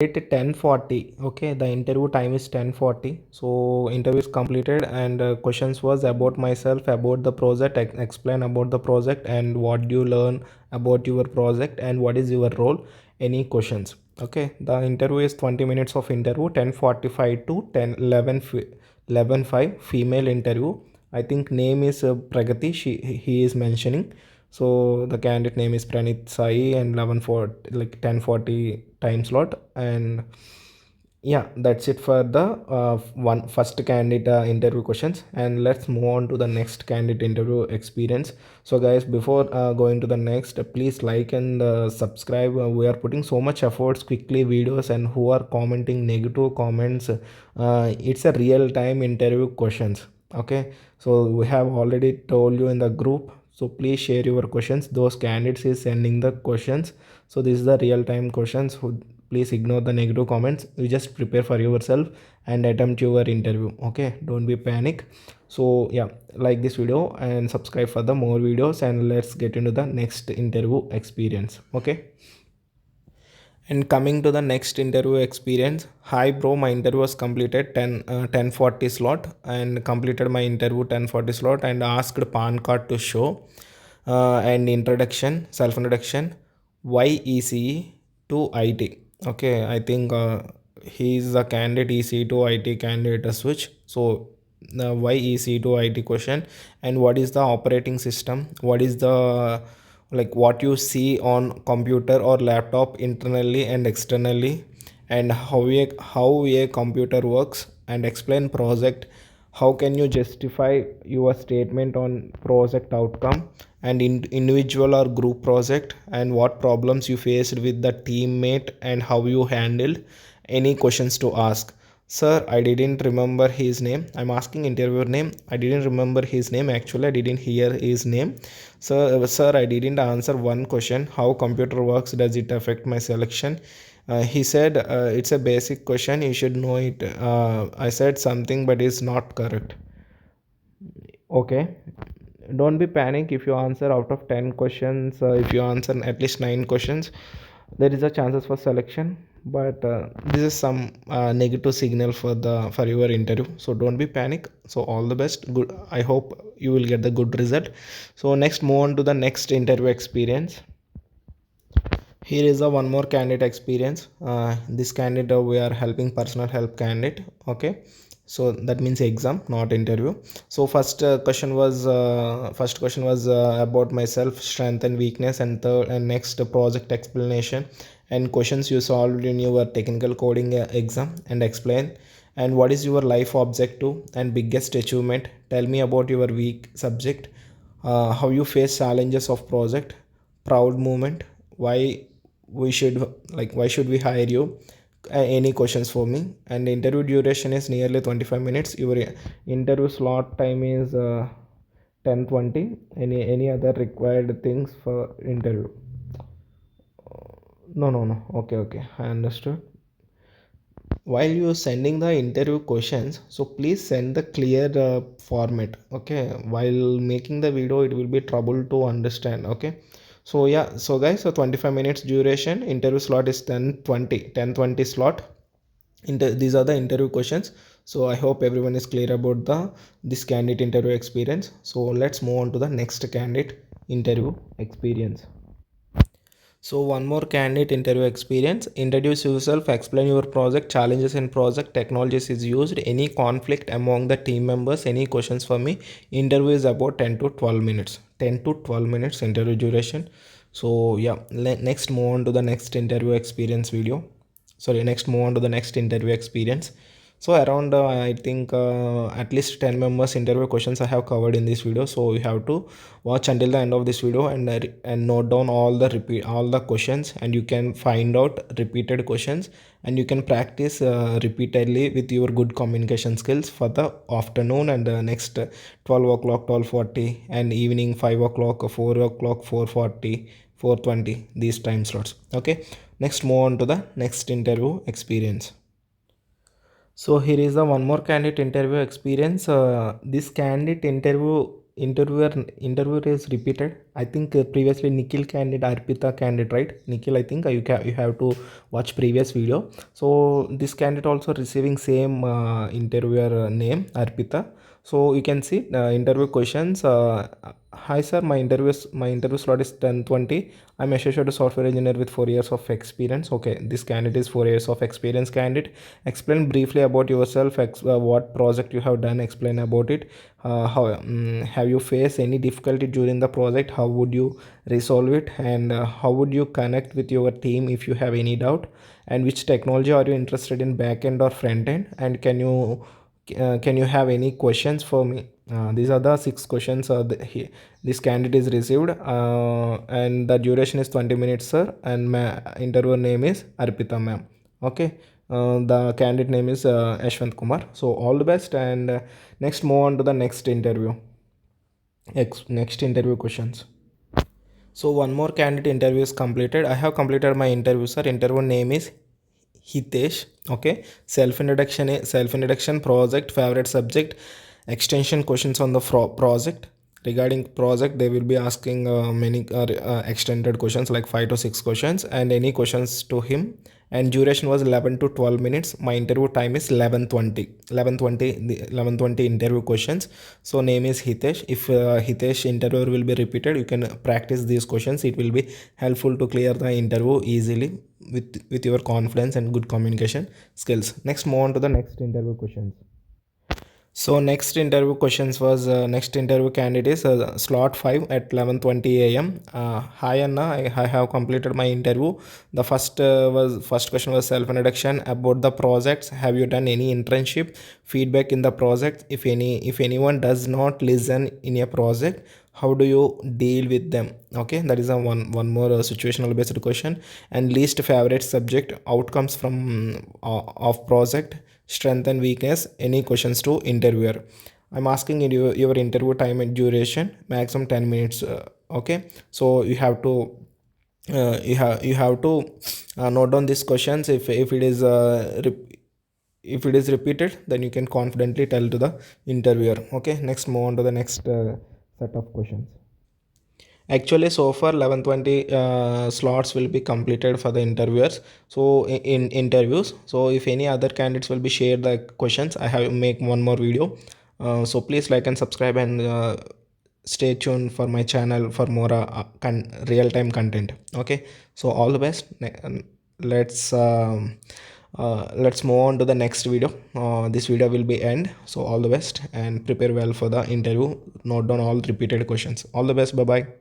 At 10:40. Okay, the interview time is 10:40. So interview is completed, and questions was about myself, about the project, explain about the project and what do you learn about your project and what is your role. Any questions? Okay, the interview is 20 minutes of interview, 10:45 to 11:5 female interview. I think name is Pragati. He is mentioning. So the candidate name is Pranit Sai, and 11 for like 10:40 time slot. And yeah, that's it for the one first candidate interview questions. And let's move on to the next candidate interview experience. So guys, before going to the next, please like and subscribe. We are putting so much efforts, quickly videos, and who are commenting negative comments, it's a real time interview questions. Okay, so we have already told you in the group, so please share your questions. Those candidates is sending the questions, so this is the real time questions. Please ignore the negative comments. You just prepare for yourself and attempt your interview. Okay, don't be panic. So yeah, like this video and subscribe for the more videos, and let's get into the next interview experience. Okay, and coming to the next interview experience. Hi bro, my interview was completed 10:40 slot, and completed my interview 10:40 slot, and asked pan card to show, and introduction, self introduction, why ECE to IT. Okay, I think he is a candidate ECE to IT candidate switch. So why ECE to IT question, and what is the operating system, what is the like what you see on computer or laptop internally and externally, and how a computer works, and explain project, how can you justify your statement on project outcome, and individual or group project, and what problems you faced with the teammate and how you handled. Any questions to ask? Sir, I didn't remember his name. I'm asking interviewer name. I didn't remember his name. Actually, I didn't hear his name. Sir, I didn't answer one question. How computer works? Does it affect my selection? He said it's a basic question. You should know it. I said something, but it's not correct. Okay, don't be panic if you answer out of 10 questions. If you answer at least 9 questions, there is a chances for selection. But this is some negative signal for your interview, so don't be panic. So all the best. Good. I hope you will get the good result. So next, move on to the next interview experience. Here is a one more candidate experience. This candidate, we are helping personal help candidate. Okay, so that means exam, not interview. So first question was about myself, strength and weakness, and third and next project explanation, and questions you solved in your technical coding exam, and explain, and what is your life objective and biggest achievement. Tell me about your weak subject, how you face challenges of project, proud moment, why we should why should we hire you. Any questions for me. And the interview duration is nearly 25 minutes. Your interview slot time is 10:20. Any other required things for interview? No. Okay, I understood. While you sending the interview questions, so please send the clear format. Okay, while making the video it will be trouble to understand. Okay, so yeah, so guys, so 25 minutes duration, interview slot is 10:20 slot. These are the interview questions. So I hope everyone is clear about the this candidate interview experience. So let's move on to the next candidate interview experience. So one more candidate interview experience. Introduce yourself, explain your project, challenges in project, technologies is used, any conflict among the team members, any questions for me. Interview is about 10 to 12 minutes. 10 to 12 minutes interview duration. So yeah, next move on to the next interview experience video. Sorry, next move on to the next interview experience. So around I think at least 10 members interview questions I have covered in this video. So you have to watch until the end of this video, and note down all the questions, and you can find out repeated questions, and you can practice repeatedly with your good communication skills for the afternoon, and next 12 o'clock, 12:40, and evening 5 o'clock, 4 o'clock, 4:40, 4:20, these time slots. Okay, next move on to the next interview experience. So here is the one more candidate interview experience. This candidate interview interviewer is repeated. I think previously Nikhil candidate, Arpita candidate, right? Nikhil, I think you have to watch previous video. So this candidate also receiving same interviewer name Arpita. So you can see interview questions. Hi sir, my interview slot is 10:20. I'm associate software engineer with 4 years of experience. Okay, this candidate is 4 years of experience candidate. Explain briefly about yourself. What project you have done. Explain about it. How have you faced any difficulty during the project? How would you resolve it? And how would you connect with your team if you have any doubt? And which technology are you interested in, back end or front end? And can you have any questions for me? These are the 6 questions this candidate is received, and the duration is 20 minutes, sir. And my interviewer name is Arpita, ma'am. Okay, the candidate name is Ashwant Kumar. So all the best, and next move on to the next interview. Next interview questions. So one more candidate interview is completed. I have completed my interview, sir. Interview name is Hitesh. Okay. Self introduction, project, favorite subject, extension questions on the project. Regarding project, they will be asking many extended questions like 5 to 6 questions, and any questions to him. And duration was 11 to 12 minutes. My interview time is 11:20. 11:20 interview questions. So name is Hitesh. If Hitesh interviewer will be repeated, you can practice these questions. It will be helpful to clear the interview easily with your confidence and good communication skills. Next, move on to the next interview questions. So next interview candidate is slot 5 at 11:20 a.m. Hi Anna, I have completed my interview. The first question was self introduction about the projects. Have you done any internship? Feedback in the project. If anyone does not listen in a project, how do you deal with them? Okay, that is a one more situational based question. And least favorite subject, outcomes from of project, strength and weakness. Any questions to interviewer? I'm asking in your interview time and duration, maximum 10 minutes. Okay, so you have to note down these questions. If it is if it is repeated, then you can confidently tell to the interviewer. Okay, next move on to the next set of questions. Actually, so far 11:20 slots will be completed for the interviewers. So in interviews, so if any other candidates will be shared the questions, I have make one more video. So please like and subscribe, and stay tuned for my channel for more real time content. Okay, so all the best. Let's let's move on to the next video. This video will be end. So all the best, and prepare well for the interview. Note down all repeated questions. All the best. Bye bye.